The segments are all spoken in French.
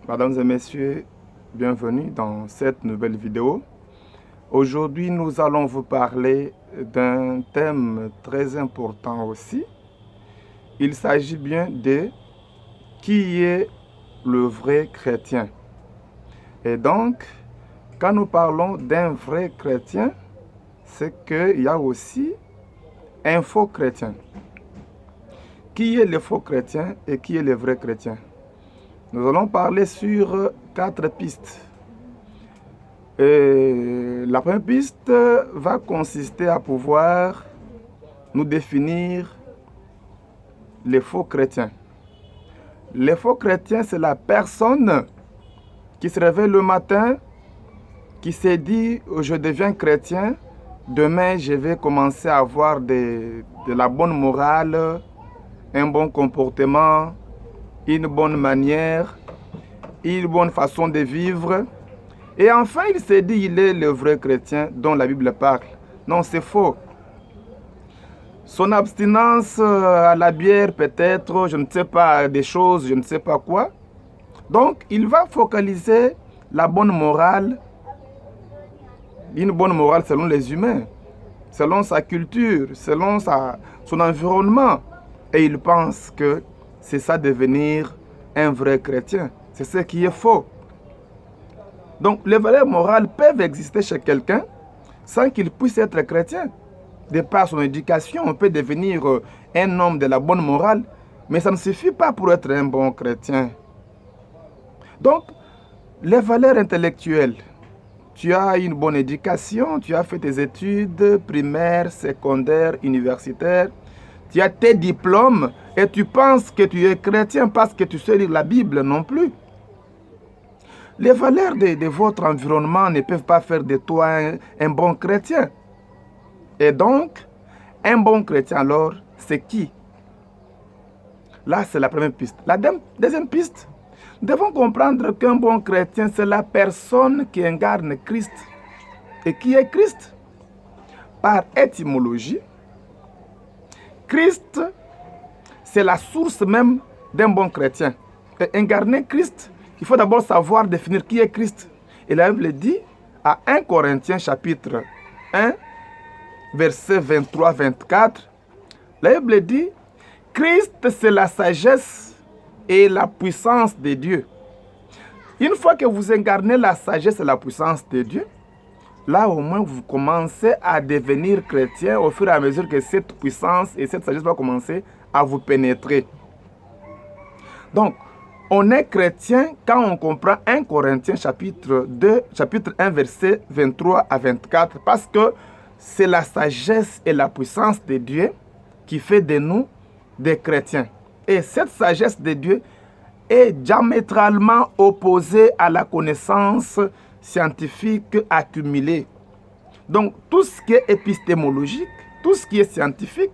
Mesdames et messieurs, bienvenue dans cette nouvelle vidéo. Aujourd'hui, nous allons vous parler d'un thème très important aussi. Il s'agit bien de qui est le vrai chrétien. Et donc, quand nous parlons d'un vrai chrétien, c'est qu'il y a aussi un faux chrétien. Qui est le faux chrétien et qui est le vrai chrétien? Nous allons parler sur 4 pistes. Et la première piste va consister à pouvoir nous définir les faux chrétiens. Les faux chrétiens, c'est la personne qui se réveille le matin, qui s'est dit « je deviens chrétien, demain je vais commencer à avoir de la bonne morale, un bon comportement, une bonne manière, une bonne façon de vivre. » Et enfin, il s'est dit il est le vrai chrétien dont la Bible parle. Non, c'est faux. Son abstinence à la bière, peut-être, je ne sais pas, des choses, je ne sais pas quoi. Donc, il va focaliser la bonne morale, une bonne morale selon les humains, selon sa culture, selon son environnement. Et il pense que c'est ça devenir un vrai chrétien. C'est ce qui est faux. Donc, les valeurs morales peuvent exister chez quelqu'un sans qu'il puisse être chrétien. De par son éducation, on peut devenir un homme de la bonne morale, mais ça ne suffit pas pour être un bon chrétien. Donc, les valeurs intellectuelles. Tu as une bonne éducation, tu as fait tes études primaires, secondaires, universitaires, tu as tes diplômes et tu penses que tu es chrétien parce que tu sais lire la Bible non plus. Les valeurs de votre environnement ne peuvent pas faire de toi un bon chrétien. Et donc, un bon chrétien alors, c'est qui? Là, c'est la première piste. La deuxième piste, nous devons comprendre qu'un bon chrétien, c'est la personne qui incarne Christ. Et qui est Christ? Par étymologie, Christ, c'est la source même d'un bon chrétien. Et incarner Christ, il faut d'abord savoir définir qui est Christ. Et la Bible dit à 1 Corinthiens chapitre 1, verset 23-24, la Bible dit, Christ c'est la sagesse et la puissance de Dieu. Une fois que vous incarnez la sagesse et la puissance de Dieu, là au moins vous commencez à devenir chrétien au fur et à mesure que cette puissance et cette sagesse va commencer à vous pénétrer. Donc, on est chrétien quand on comprend 1 Corinthiens chapitre 1, verset 23 à 24, parce que c'est la sagesse et la puissance de Dieu qui fait de nous des chrétiens. Et cette sagesse de Dieu est diamétralement opposée à la connaissance scientifique accumulée. Donc, tout ce qui est épistémologique, tout ce qui est scientifique,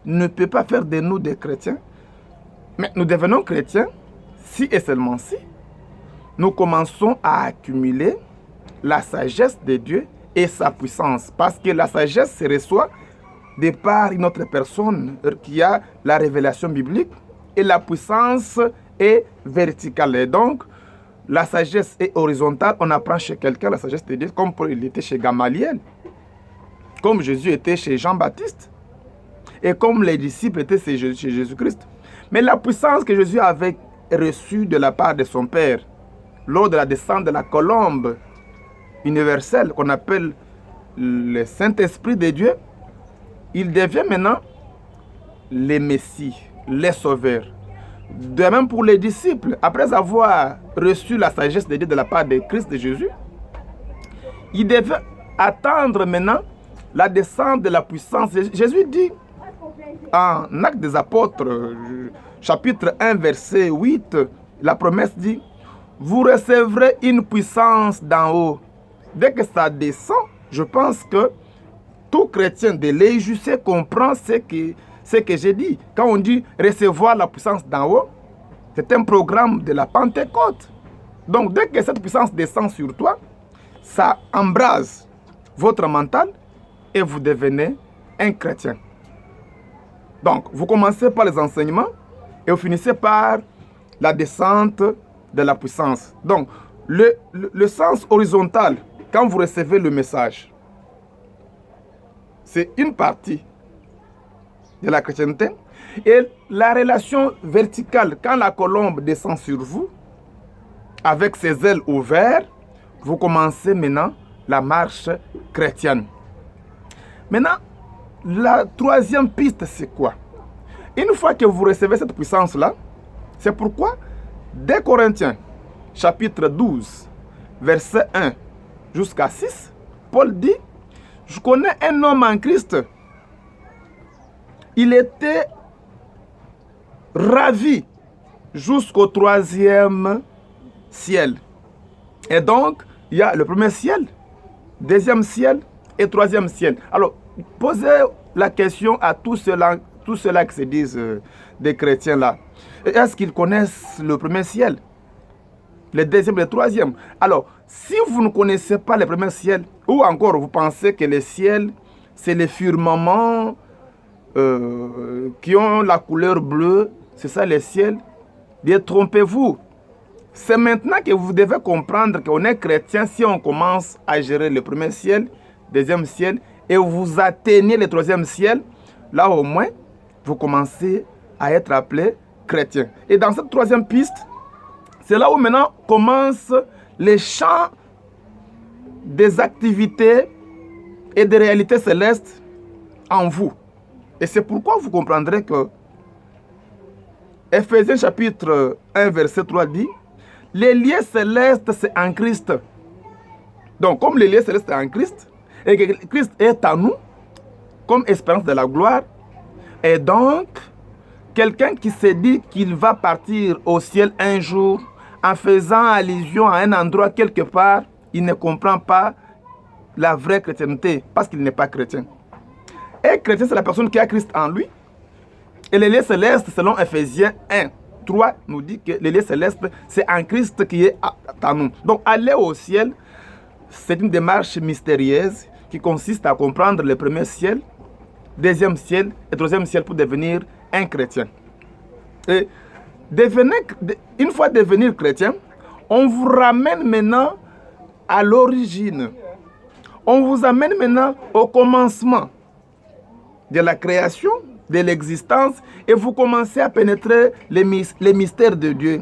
ne peut pas faire de nous des chrétiens. Mais nous devenons chrétiens si et seulement si nous commençons à accumuler la sagesse de Dieu et sa puissance. Parce que la sagesse se reçoit de par une autre personne qui a la révélation biblique et la puissance est verticale. Et donc, la sagesse est horizontale. On apprend chez quelqu'un la sagesse de Dieu comme il était chez Gamaliel, comme Jésus était chez Jean-Baptiste et comme les disciples étaient chez Jésus-Christ. Mais la puissance que Jésus avait reçue de la part de son Père lors de la descente de la colombe universelle qu'on appelle le Saint-Esprit de Dieu, il devient maintenant les Messies, les sauveurs. De même pour les disciples, après avoir reçu la sagesse de Dieu de la part de Christ de Jésus, ils devaient attendre maintenant la descente de la puissance. Jésus dit en Actes des Apôtres, chapitre 1, verset 8, la promesse dit, vous recevrez une puissance d'en haut. Dès que ça descend, je pense que tout chrétien de l'œil juste comprend ce que j'ai dit. Quand on dit recevoir la puissance d'en haut, c'est un programme de la Pentecôte. Donc dès que cette puissance descend sur toi, ça embrase votre mental et vous devenez un chrétien. Donc vous commencez par les enseignements et vous finissez par la descente de la puissance. Donc, le sens horizontal, quand vous recevez le message, c'est une partie de la chrétienté. Et la relation verticale, quand la colombe descend sur vous, avec ses ailes ouvertes, vous commencez maintenant la marche chrétienne. Maintenant, la troisième piste, c'est quoi? Une fois que vous recevez cette puissance-là, c'est pourquoi, dès Corinthiens, chapitre 12, verset 1 jusqu'à 6, Paul dit, je connais un homme en Christ. Il était ravi jusqu'au 3e ciel. Et donc, il y a le premier ciel, deuxième ciel et 3e ciel. Alors, posez la question à tous ceux-là qui se disent des chrétiens là. Est-ce qu'ils connaissent le premier ciel, le deuxième et le 3e? Alors, si vous ne connaissez pas le premier ciel, ou encore vous pensez que le ciel, c'est les firmaments qui ont la couleur bleue, c'est ça le ciel, bien trompez-vous. C'est maintenant que vous devez comprendre qu'on est chrétien si on commence à gérer le premier ciel, deuxième ciel, et vous atteignez le 3e ciel, là au moins, vous commencez à être appelé chrétien. Et dans cette 3e piste, c'est là où maintenant commencent les champs des activités et des réalités célestes en vous. Et c'est pourquoi vous comprendrez que Ephésiens chapitre 1 verset 3 dit, les lieux célestes c'est en Christ. Donc comme les lieux célestes c'est en Christ, et que Christ est en nous, comme espérance de la gloire, et donc quelqu'un qui se dit qu'il va partir au ciel un jour, en faisant allusion à un endroit quelque part, il ne comprend pas la vraie chrétienté, parce qu'il n'est pas chrétien. Et chrétien, c'est la personne qui a Christ en lui. Et les lieux célestes, selon Ephésiens 1, 3, nous dit que les lieux célestes, c'est en Christ qui est en nous. Donc, aller au ciel, c'est une démarche mystérieuse qui consiste à comprendre le premier ciel, deuxième ciel et 3e ciel pour devenir un chrétien. Et une fois devenir chrétien, on vous ramène maintenant à l'origine. On vous amène maintenant au commencement de la création, de l'existence, et vous commencez à pénétrer les mystères de Dieu.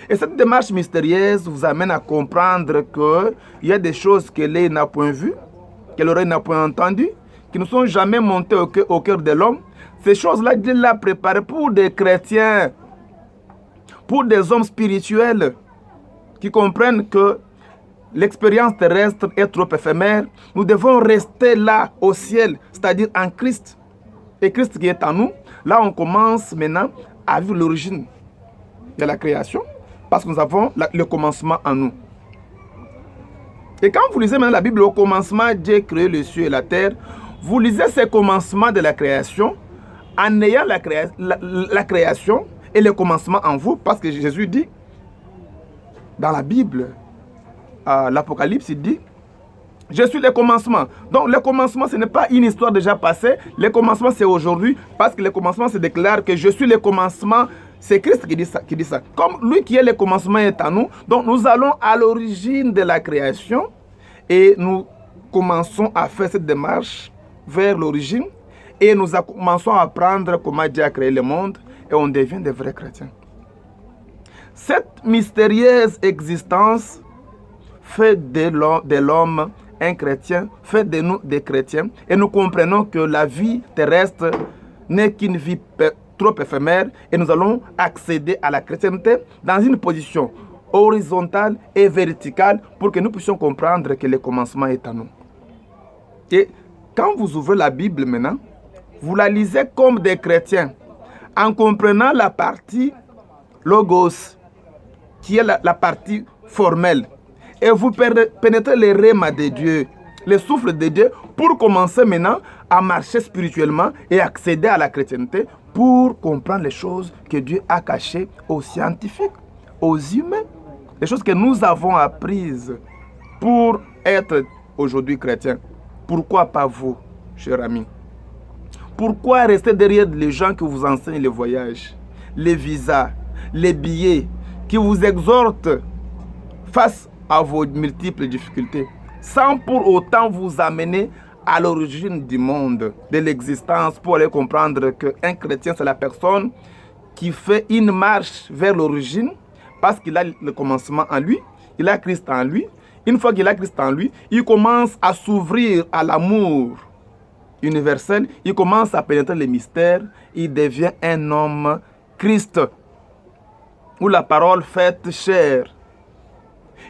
Et cette démarche mystérieuse vous amène à comprendre qu'il y a des choses que l'œil n'a point vues, que l'oreille n'a point entendues, qui ne sont jamais montées au cœur de l'homme. Ces choses-là, Dieu l'a préparées pour des chrétiens, pour des hommes spirituels qui comprennent que l'expérience terrestre est trop éphémère. Nous devons rester là, au ciel, c'est-à-dire en Christ. Et Christ qui est en nous, là on commence maintenant à vivre l'origine de la création, parce que nous avons le commencement en nous. Et quand vous lisez maintenant la Bible, au commencement, Dieu créé le ciel et la terre, vous lisez ces commencements de la création en ayant la création et le commencement en vous, parce que Jésus dit, dans la Bible, l'Apocalypse, il dit, je suis le commencement. Donc le commencement, ce n'est pas une histoire déjà passée. Le commencement, c'est aujourd'hui, parce que le commencement se déclare que je suis le commencement. C'est Christ qui dit ça. Comme lui qui est le commencement est en nous, donc nous allons à l'origine de la création et nous commençons à faire cette démarche vers l'origine et nous commençons à apprendre comment Dieu a créé le monde et on devient des vrais chrétiens. Cette mystérieuse existence fait de l'homme un chrétien, fait de nous des chrétiens, et nous comprenons que la vie terrestre n'est qu'une vie trop éphémère, et nous allons accéder à la chrétienté dans une position horizontale et verticale pour que nous puissions comprendre que le commencement est en nous. Et quand vous ouvrez la Bible maintenant, vous la lisez comme des chrétiens, en comprenant la partie logos, qui est la partie formelle. Et vous pénétrez les rémas de Dieu, le souffle de Dieu, pour commencer maintenant à marcher spirituellement et accéder à la chrétienté pour comprendre les choses que Dieu a cachées aux scientifiques, aux humains, les choses que nous avons apprises pour être aujourd'hui chrétiens. Pourquoi pas vous, cher ami? Pourquoi rester derrière les gens qui vous enseignent les voyages, les visas, les billets, qui vous exhorte face à vos multiples difficultés, sans pour autant vous amener à l'origine du monde, de l'existence, pour aller comprendre qu'un chrétien, c'est la personne qui fait une marche vers l'origine parce qu'il a le commencement en lui, il a Christ en lui. Une fois qu'il a Christ en lui, il commence à s'ouvrir à l'amour universel, il commence à pénétrer les mystères, il devient un homme Christ, ou la parole faite chair.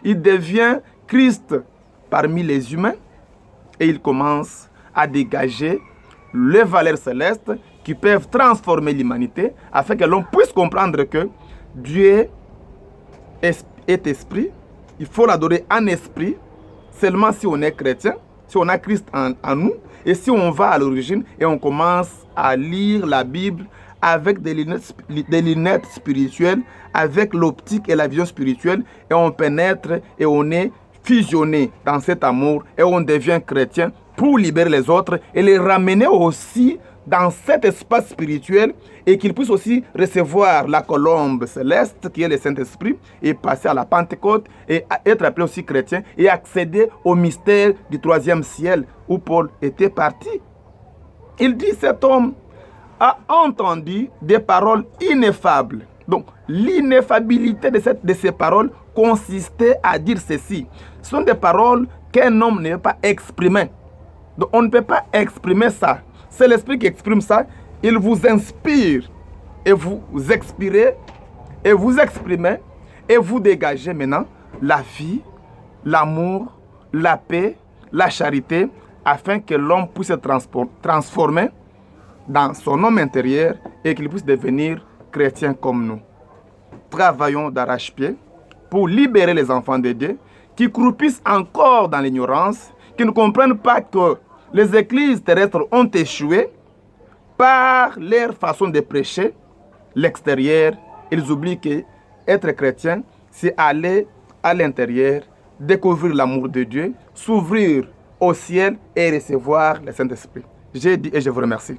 Il devient Christ parmi les humains et il commence à dégager les valeurs célestes qui peuvent transformer l'humanité afin que l'on puisse comprendre que Dieu est esprit. Il faut l'adorer en esprit seulement si on est chrétien, si on a Christ en nous et si on va à l'origine et on commence à lire la Bible avec des lunettes spirituelles, avec l'optique et la vision spirituelle, et on pénètre et on est fusionné dans cet amour et on devient chrétien pour libérer les autres et les ramener aussi dans cet espace spirituel et qu'ils puissent aussi recevoir la colombe céleste qui est le Saint-Esprit et passer à la Pentecôte et être appelé aussi chrétien et accéder au mystère du 3e ciel où Paul était parti. Il dit, cet homme a entendu des paroles ineffables. Donc, l'ineffabilité de ces paroles consistait à dire ceci. Ce sont des paroles qu'un homme ne peut pas exprimer. Donc, on ne peut pas exprimer ça. C'est l'Esprit qui exprime ça. Il vous inspire et vous expirez et vous exprimez et vous dégagez maintenant la vie, l'amour, la paix, la charité, afin que l'homme puisse se transformer dans son homme intérieur et qu'il puisse devenir chrétien comme nous. Travaillons d'arrache-pied pour libérer les enfants de Dieu qui croupissent encore dans l'ignorance, qui ne comprennent pas que les églises terrestres ont échoué par leur façon de prêcher l'extérieur. Ils oublient que être chrétien, c'est aller à l'intérieur, découvrir l'amour de Dieu, s'ouvrir au ciel et recevoir le Saint-Esprit. J'ai dit et je vous remercie.